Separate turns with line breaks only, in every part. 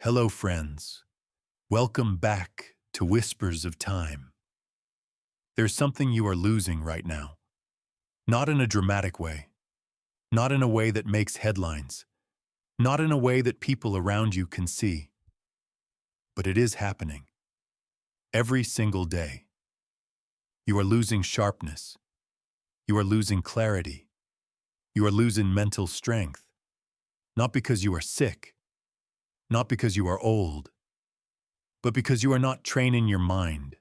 Hello, friends. Welcome back to Whispers of Time. There's something you are losing right now. Not in a dramatic way. Not in a way that makes headlines. Not in a way that people around you can see. But it is happening. Every single day. You are losing sharpness. You are losing clarity. You are losing mental strength. Not because you are sick. Not because you are old. But because you are not training your mind.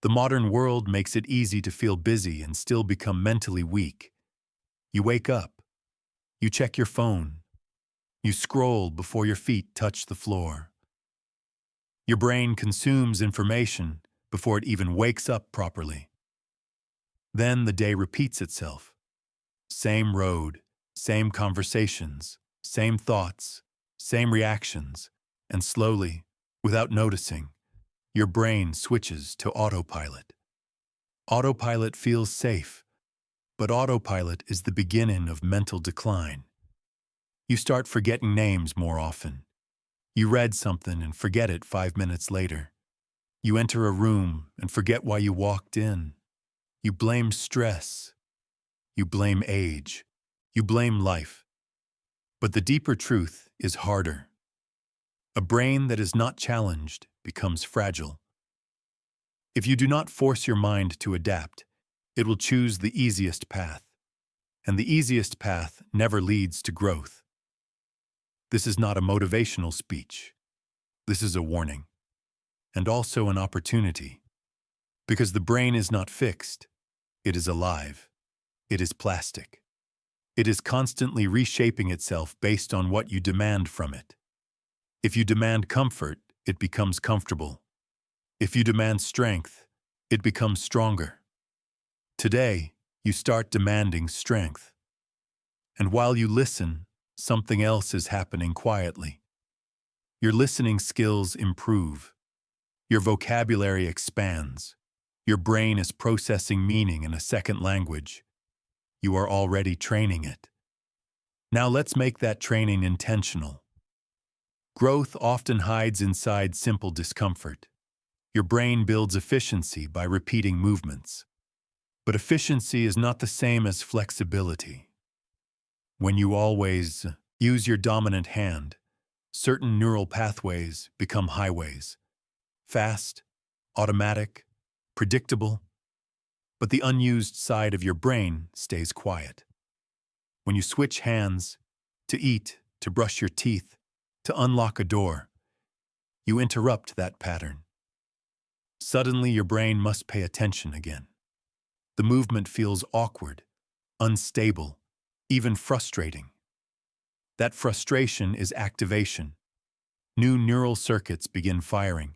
The modern world makes it easy to feel busy and still become mentally weak. You wake up. You check your phone. You scroll before your feet touch the floor. Your brain consumes information before it even wakes up properly. Then the day repeats itself. Same road, same conversations, same thoughts, same reactions, and slowly, without noticing, your brain switches to autopilot. Autopilot feels safe, but autopilot is the beginning of mental decline. You start forgetting names more often. You read something and forget it 5 minutes later. You enter a room and forget why you walked in. You blame stress. You blame age. You blame life. But the deeper truth is harder. A brain that is not challenged becomes fragile. If you do not force your mind to adapt, it will choose the easiest path. And the easiest path never leads to growth. This is not a motivational speech. This is a warning. And also an opportunity. Because the brain is not fixed. It is alive. It is plastic. It is constantly reshaping itself based on what you demand from it. If you demand comfort, it becomes comfortable. If you demand strength, it becomes stronger. Today, you start demanding strength. And while you listen, something else is happening quietly. Your listening skills improve. Your vocabulary expands. Your brain is processing meaning in a second language. You are already training it. Now let's make that training intentional. Growth often hides inside simple discomfort. Your brain builds efficiency by repeating movements. But efficiency is not the same as flexibility. When you always use your dominant hand, certain neural pathways become highways. Fast, automatic, predictable. But the unused side of your brain stays quiet. When you switch hands, to eat, to brush your teeth, to unlock a door, you interrupt that pattern. Suddenly your brain must pay attention again. The movement feels awkward, unstable, even frustrating. That frustration is activation. New neural circuits begin firing.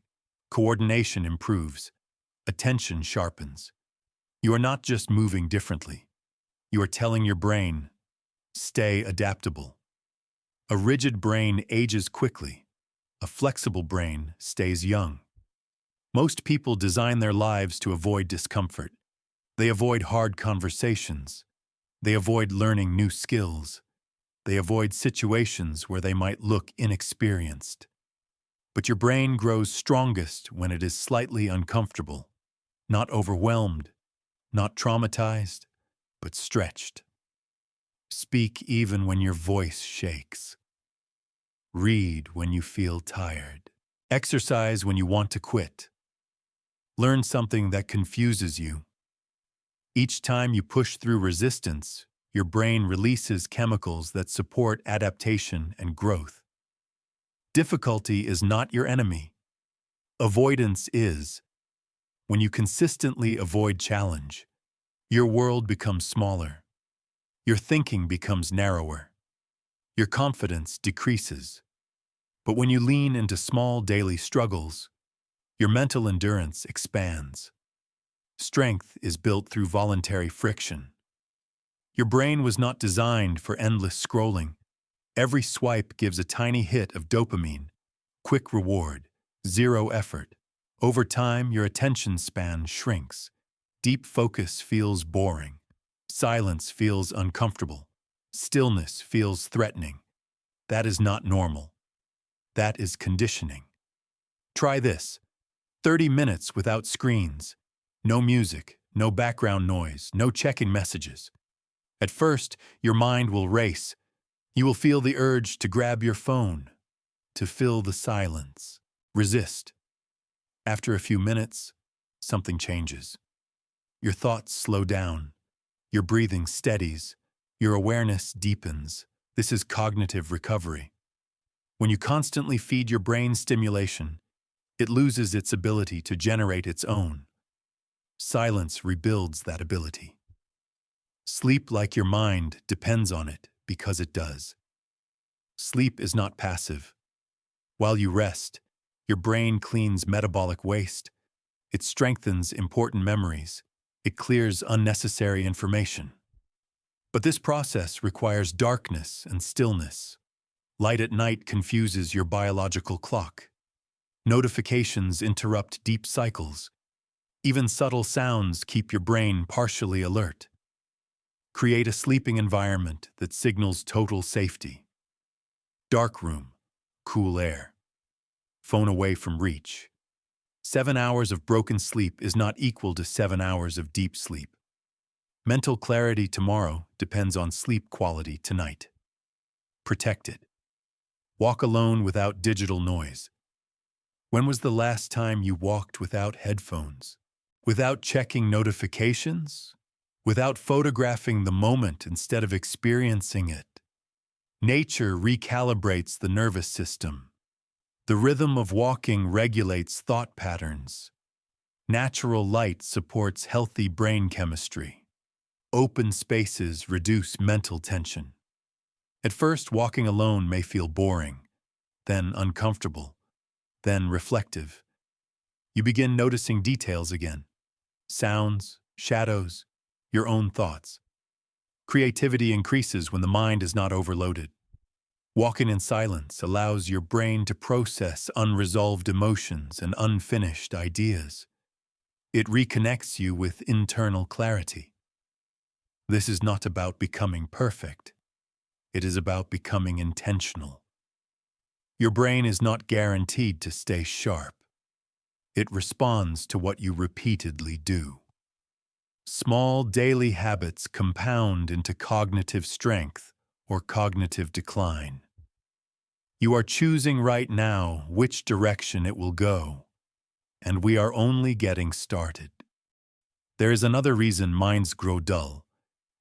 Coordination improves. Attention sharpens. You are not just moving differently. You are telling your brain, stay adaptable. A rigid brain ages quickly. A flexible brain stays young. Most people design their lives to avoid discomfort. They avoid hard conversations. They avoid learning new skills. They avoid situations where they might look inexperienced. But your brain grows strongest when it is slightly uncomfortable, not overwhelmed, not traumatized, but stretched. Speak even when your voice shakes. Read when you feel tired. Exercise when you want to quit. Learn something that confuses you. Each time you push through resistance, your brain releases chemicals that support adaptation and growth. Difficulty is not your enemy. Avoidance is. When you consistently avoid challenge, your world becomes smaller. Your thinking becomes narrower. Your confidence decreases. But when you lean into small daily struggles, your mental endurance expands. Strength is built through voluntary friction. Your brain was not designed for endless scrolling. Every swipe gives a tiny hit of dopamine. Quick reward, zero effort. Over time, your attention span shrinks. Deep focus feels boring. Silence feels uncomfortable. Stillness feels threatening. That is not normal. That is conditioning. Try this. 30 minutes without screens. No music, no background noise, no checking messages. At first, your mind will race. You will feel the urge to grab your phone, to fill the silence. Resist. After a few minutes, something changes. Your thoughts slow down. Your breathing steadies. Your awareness deepens. This is cognitive recovery. When you constantly feed your brain stimulation, it loses its ability to generate its own. Silence rebuilds that ability. Sleep like your mind depends on it because it does. Sleep is not passive. While you rest, your brain cleans metabolic waste. It strengthens important memories. It clears unnecessary information. But this process requires darkness and stillness. Light at night confuses your biological clock. Notifications interrupt deep cycles. Even subtle sounds keep your brain partially alert. Create a sleeping environment that signals total safety. Dark room, cool air. Phone away from reach. 7 hours of broken sleep is not equal to 7 hours of deep sleep. Mental clarity tomorrow depends on sleep quality tonight. Protect it. Walk alone without digital noise. When was the last time you walked without headphones? Without checking notifications? Without photographing the moment instead of experiencing it? Nature recalibrates the nervous system. The rhythm of walking regulates thought patterns. Natural light supports healthy brain chemistry. Open spaces reduce mental tension. At first, walking alone may feel boring, then uncomfortable, then reflective. You begin noticing details again. Sounds, shadows, your own thoughts. Creativity increases when the mind is not overloaded. Walking in silence allows your brain to process unresolved emotions and unfinished ideas. It reconnects you with internal clarity. This is not about becoming perfect. It is about becoming intentional. Your brain is not guaranteed to stay sharp. It responds to what you repeatedly do. Small daily habits compound into cognitive strength or cognitive decline. You are choosing right now which direction it will go, and we are only getting started. There is another reason minds grow dull.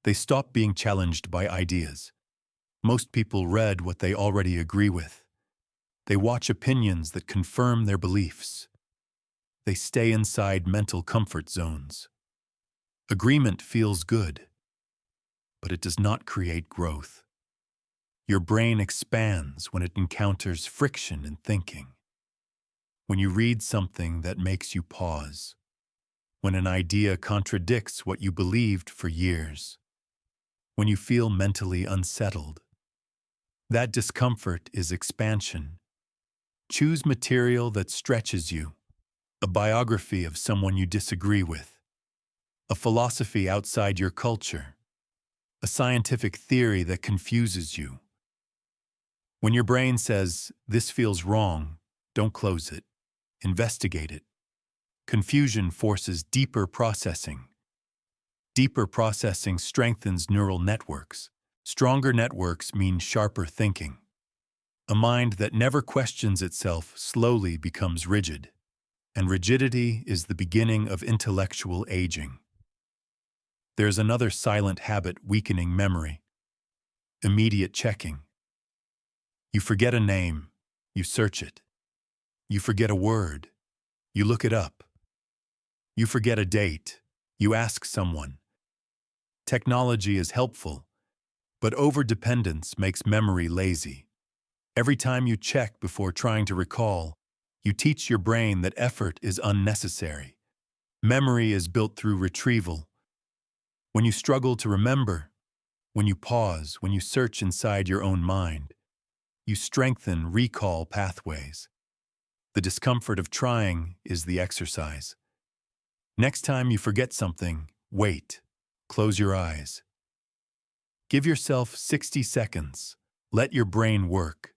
They stop being challenged by ideas. Most people read what they already agree with. They watch opinions that confirm their beliefs. They stay inside mental comfort zones. Agreement feels good, but it does not create growth. Your brain expands when it encounters friction in thinking. When you read something that makes you pause. When an idea contradicts what you believed for years. When you feel mentally unsettled. That discomfort is expansion. Choose material that stretches you. A biography of someone you disagree with. A philosophy outside your culture. A scientific theory that confuses you. When your brain says, "This feels wrong," don't close it. Investigate it. Confusion forces deeper processing. Deeper processing strengthens neural networks. Stronger networks mean sharper thinking. A mind that never questions itself slowly becomes rigid. And rigidity is the beginning of intellectual aging. There's another silent habit weakening memory. Immediate checking. You forget a name, you search it. You forget a word, you look it up. You forget a date, you ask someone. Technology is helpful, but overdependence makes memory lazy. Every time you check before trying to recall, you teach your brain that effort is unnecessary. Memory is built through retrieval. When you struggle to remember, when you pause, when you search inside your own mind, you strengthen recall pathways. The discomfort of trying is the exercise. Next time you forget something, wait. Close your eyes. Give yourself 60 seconds. Let your brain work.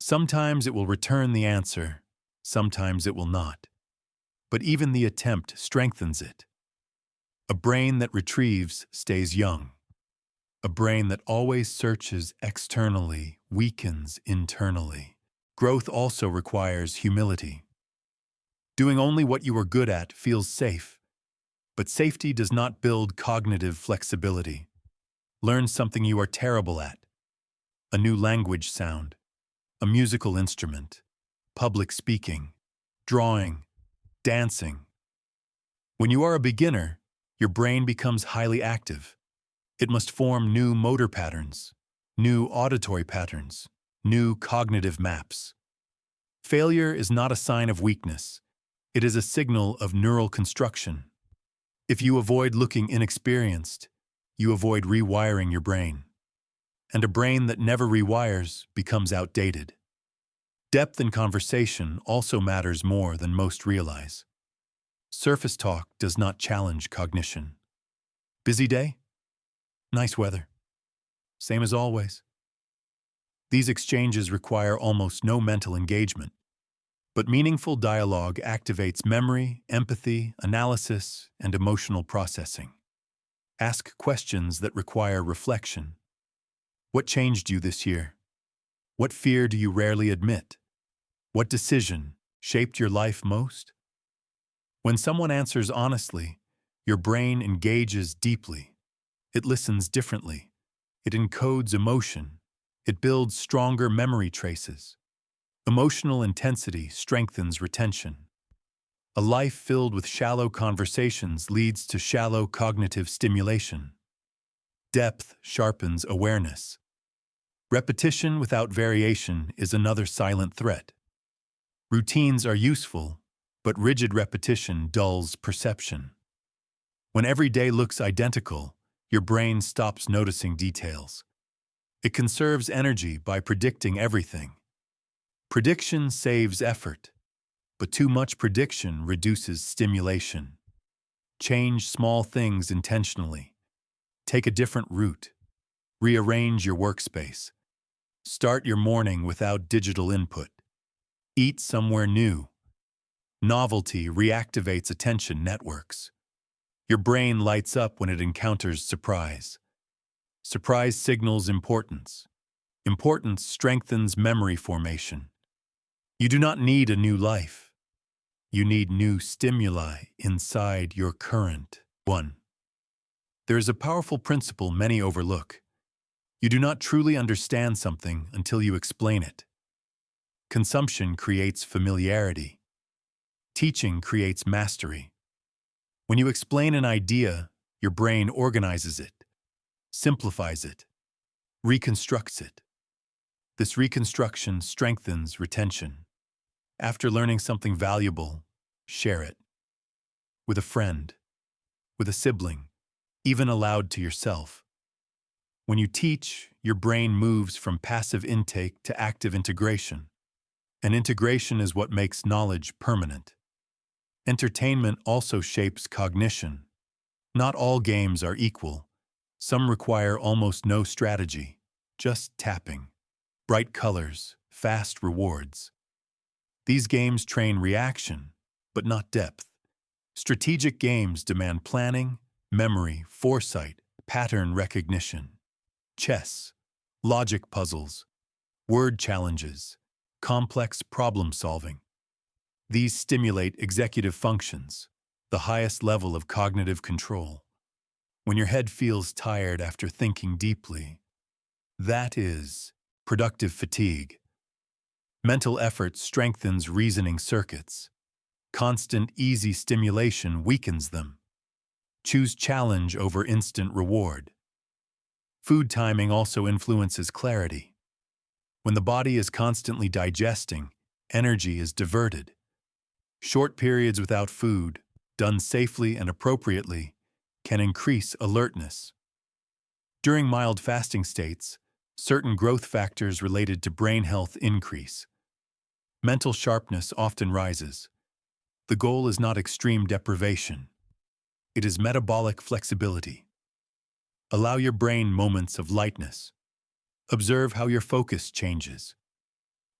Sometimes it will return the answer, sometimes it will not. But even the attempt strengthens it. A brain that retrieves stays young. A brain that always searches externally weakens internally. Growth also requires humility. Doing only what you are good at feels safe, but safety does not build cognitive flexibility. Learn something you are terrible at. A new language sound, a musical instrument, public speaking, drawing, dancing. When you are a beginner, your brain becomes highly active. It must form new motor patterns, new auditory patterns, new cognitive maps. Failure is not a sign of weakness. It is a signal of neural construction. If you avoid looking inexperienced, you avoid rewiring your brain. And a brain that never rewires becomes outdated. Depth in conversation also matters more than most realize. Surface talk does not challenge cognition. Busy day? Nice weather. Same as always. These exchanges require almost no mental engagement, but meaningful dialogue activates memory, empathy, analysis, and emotional processing. Ask questions that require reflection. What changed you this year? What fear do you rarely admit? What decision shaped your life most? When someone answers honestly, your brain engages deeply. It listens differently. It encodes emotion. It builds stronger memory traces. Emotional intensity strengthens retention. A life filled with shallow conversations leads to shallow cognitive stimulation. Depth sharpens awareness. Repetition without variation is another silent threat. Routines are useful, but rigid repetition dulls perception. When every day looks identical, your brain stops noticing details. It conserves energy by predicting everything. Prediction saves effort, but too much prediction reduces stimulation. Change small things intentionally. Take a different route. Rearrange your workspace. Start your morning without digital input. Eat somewhere new. Novelty reactivates attention networks. Your brain lights up when it encounters surprise. Surprise signals importance. Importance strengthens memory formation. You do not need a new life. You need new stimuli inside your current one. There is a powerful principle many overlook. You do not truly understand something until you explain it. Consumption creates familiarity. Teaching creates mastery. When you explain an idea, your brain organizes it, simplifies it, reconstructs it. This reconstruction strengthens retention. After learning something valuable, share it. With a friend, with a sibling, even aloud to yourself. When you teach, your brain moves from passive intake to active integration. And integration is what makes knowledge permanent. Entertainment also shapes cognition. Not all games are equal. Some require almost no strategy, just tapping. Bright colors, fast rewards. These games train reaction, but not depth. Strategic games demand planning, memory, foresight, pattern recognition. Chess, logic puzzles, word challenges, complex problem solving. These stimulate executive functions, the highest level of cognitive control. When your head feels tired after thinking deeply, that is productive fatigue. Mental effort strengthens reasoning circuits. Constant, easy stimulation weakens them. Choose challenge over instant reward. Food timing also influences clarity. When the body is constantly digesting, energy is diverted. Short periods without food, done safely and appropriately, can increase alertness. During mild fasting states, certain growth factors related to brain health increase. Mental sharpness often rises. The goal is not extreme deprivation. It is metabolic flexibility. Allow your brain moments of lightness. Observe how your focus changes.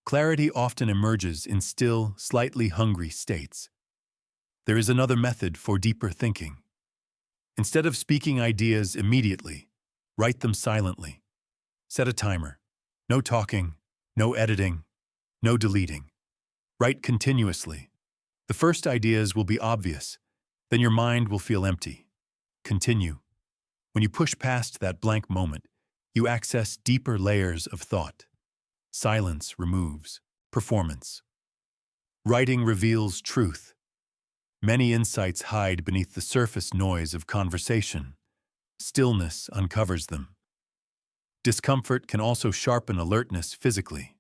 Clarity often emerges in still, slightly hungry states. There is another method for deeper thinking. Instead of speaking ideas immediately, write them silently. Set a timer. No talking, no editing, no deleting. Write continuously. The first ideas will be obvious, then your mind will feel empty. Continue. When you push past that blank moment, you access deeper layers of thought. Silence removes performance. Writing reveals truth. Many insights hide beneath the surface noise of conversation. Stillness uncovers them. Discomfort can also sharpen alertness physically.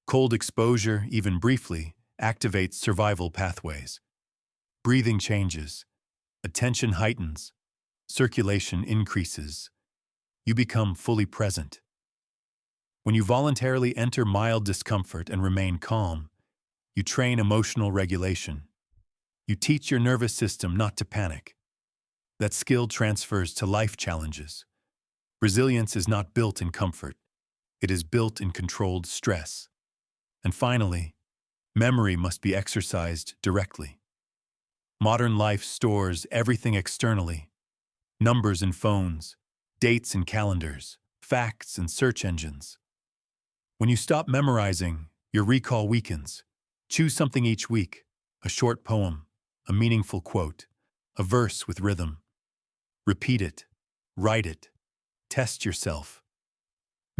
Cold exposure, even briefly, activates survival pathways. Breathing changes. Attention heightens. Circulation increases. You become fully present. When you voluntarily enter mild discomfort and remain calm, you train emotional regulation. You teach your nervous system not to panic. That skill transfers to life challenges. Resilience is not built in comfort. It is built in controlled stress. And finally, memory must be exercised directly. Modern life stores everything externally: numbers in phones, dates in calendars, facts in search engines. When you stop memorizing, your recall weakens. Choose something each week: a short poem, a meaningful quote, a verse with rhythm. Repeat it, write it, test yourself.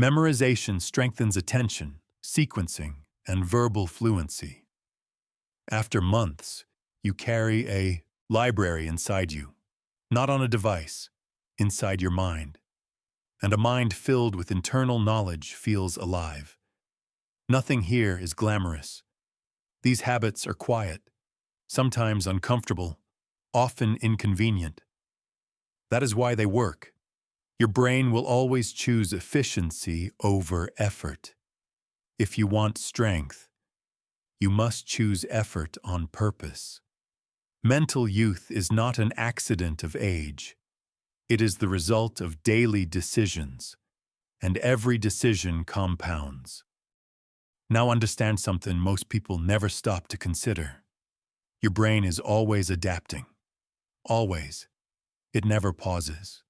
Memorization strengthens attention, sequencing, and verbal fluency. After months, you carry a library inside you, not on a device, inside your mind. And a mind filled with internal knowledge feels alive. Nothing here is glamorous. These habits are quiet, sometimes uncomfortable, often inconvenient. That is why they work. Your brain will always choose efficiency over effort. If you want strength, you must choose effort on purpose. Mental youth is not an accident of age. It is the result of daily decisions, and every decision compounds. Now understand something most people never stop to consider. Your brain is always adapting. Always. It never pauses.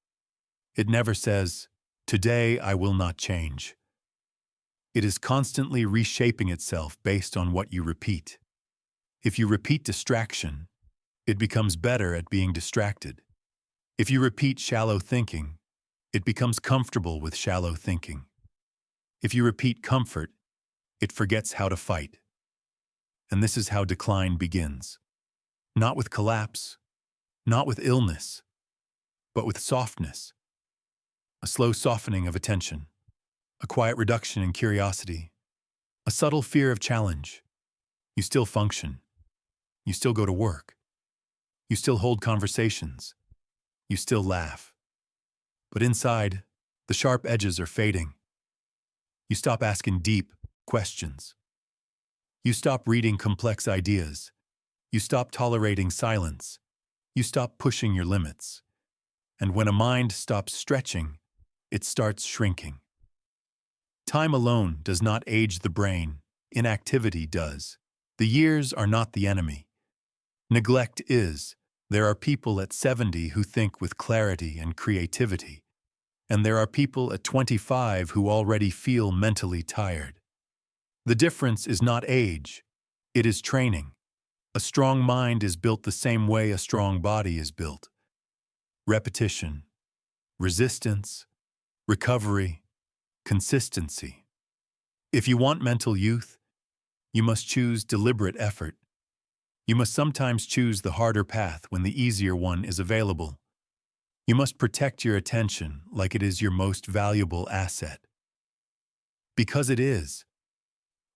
It never says, "Today I will not change." It is constantly reshaping itself based on what you repeat. If you repeat distraction, it becomes better at being distracted. If you repeat shallow thinking, it becomes comfortable with shallow thinking. If you repeat comfort, it forgets how to fight. And this is how decline begins. Not with collapse, not with illness, but with softness. A slow softening of attention, a quiet reduction in curiosity, a subtle fear of challenge. You still function. You still go to work. You still hold conversations. You still laugh. But inside, the sharp edges are fading. You stop asking deep questions. You stop reading complex ideas. You stop tolerating silence. You stop pushing your limits. And when a mind stops stretching, it starts shrinking. Time alone does not age the brain. Inactivity does. The years are not the enemy. Neglect is. There are people at 70 who think with clarity and creativity. And there are people at 25 who already feel mentally tired. The difference is not age. It is training. A strong mind is built the same way a strong body is built. Repetition, resistance, recovery, consistency. If you want mental youth, you must choose deliberate effort. You must sometimes choose the harder path when the easier one is available. You must protect your attention like it is your most valuable asset. Because it is.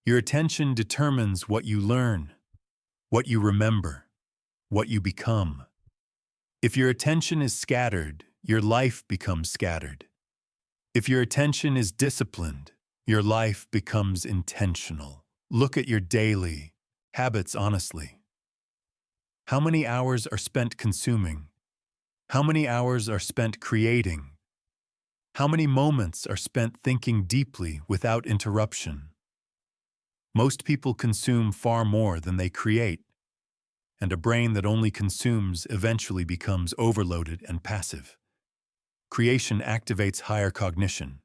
Your attention determines what you learn, what you remember, what you become. If your attention is scattered, your life becomes scattered. If your attention is disciplined, your life becomes intentional. Look at your daily habits honestly. How many hours are spent consuming? How many hours are spent creating? How many moments are spent thinking deeply without interruption? Most people consume far more than they create, and a brain that only consumes eventually becomes overloaded and passive. Creation activates higher cognition.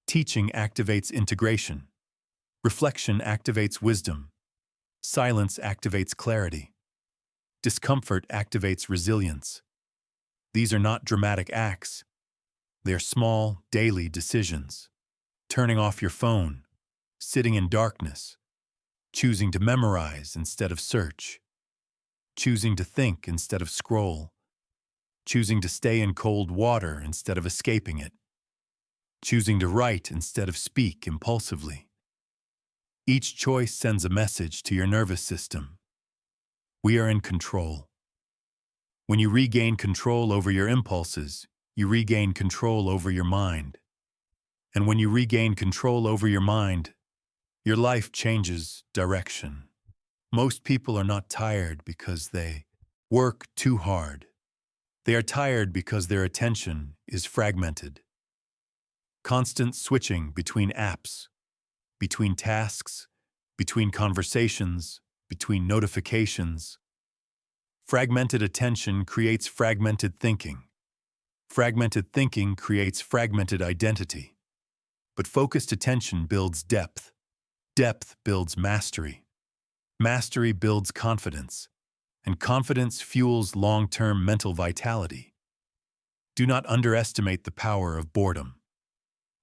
Teaching activates integration. Reflection activates wisdom. Silence activates clarity. Discomfort activates resilience. These are not dramatic acts. They are small, daily decisions. Turning off your phone, sitting in darkness, choosing to memorize instead of search, choosing to think instead of scroll, choosing to stay in cold water instead of escaping it, choosing to write instead of speak impulsively. Each choice sends a message to your nervous system. We are in control. When you regain control over your impulses, you regain control over your mind. And when you regain control over your mind, your life changes direction. Most people are not tired because they work too hard. They are tired because their attention is fragmented. Constant switching between apps, between tasks, between conversations, between notifications. Fragmented attention creates fragmented thinking. Fragmented thinking creates fragmented identity. But focused attention builds depth. Depth builds mastery. Mastery builds confidence. And confidence fuels long-term mental vitality. Do not underestimate the power of boredom.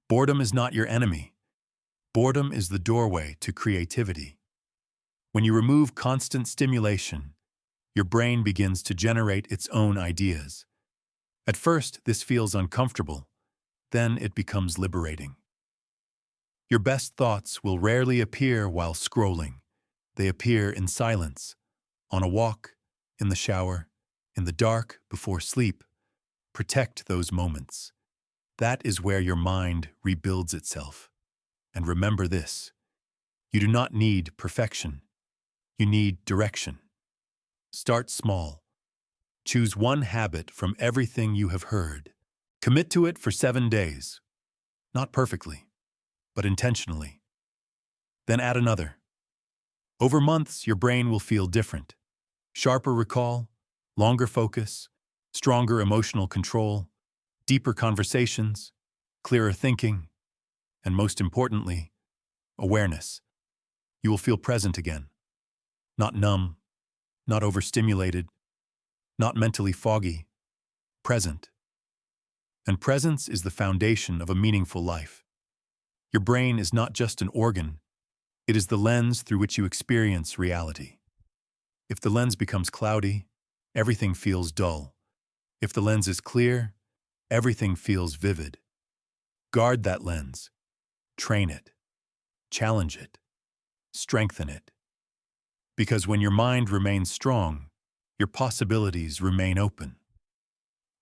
Boredom is not your enemy. Boredom is the doorway to creativity. When you remove constant stimulation, your brain begins to generate its own ideas. At first, this feels uncomfortable. Then it becomes liberating. Your best thoughts will rarely appear while scrolling. They appear in silence, on a walk, in the shower, in the dark before sleep. Protect those moments. That is where your mind rebuilds itself. And remember this: you do not need perfection. You need direction. Start small. Choose one habit from everything you have heard. Commit to it for 7 days. Not perfectly, but intentionally. Then add another. Over months, your brain will feel different. Sharper recall, longer focus, stronger emotional control, deeper conversations, clearer thinking, and most importantly, awareness. You will feel present again. Not numb, not overstimulated, not mentally foggy. Present. And presence is the foundation of a meaningful life. Your brain is not just an organ. It is the lens through which you experience reality. If the lens becomes cloudy, everything feels dull. If the lens is clear, everything feels vivid. Guard that lens. Train it. Challenge it. Strengthen it. Because when your mind remains strong, your possibilities remain open.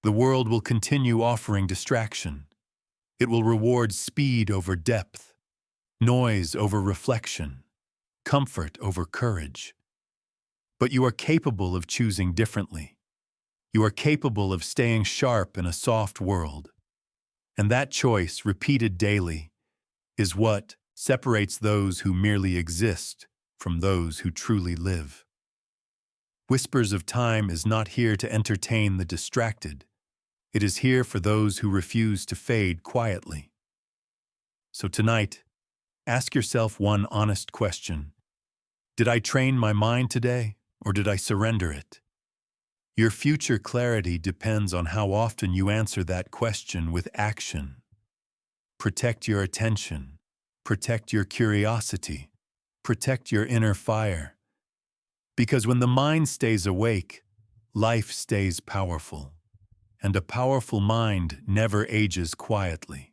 The world will continue offering distraction. It will reward speed over depth, noise over reflection, comfort over courage. But you are capable of choosing differently. You are capable of staying sharp in a soft world. And that choice, repeated daily, is what separates those who merely exist from those who truly live. Whispers of Time is not here to entertain the distracted. It is here for those who refuse to fade quietly. So tonight, ask yourself one honest question. Did I train my mind today, or did I surrender it? Your future clarity depends on how often you answer that question with action. Protect your attention. Protect your curiosity. Protect your inner fire. Because when the mind stays awake, life stays powerful. And a powerful mind never ages quietly.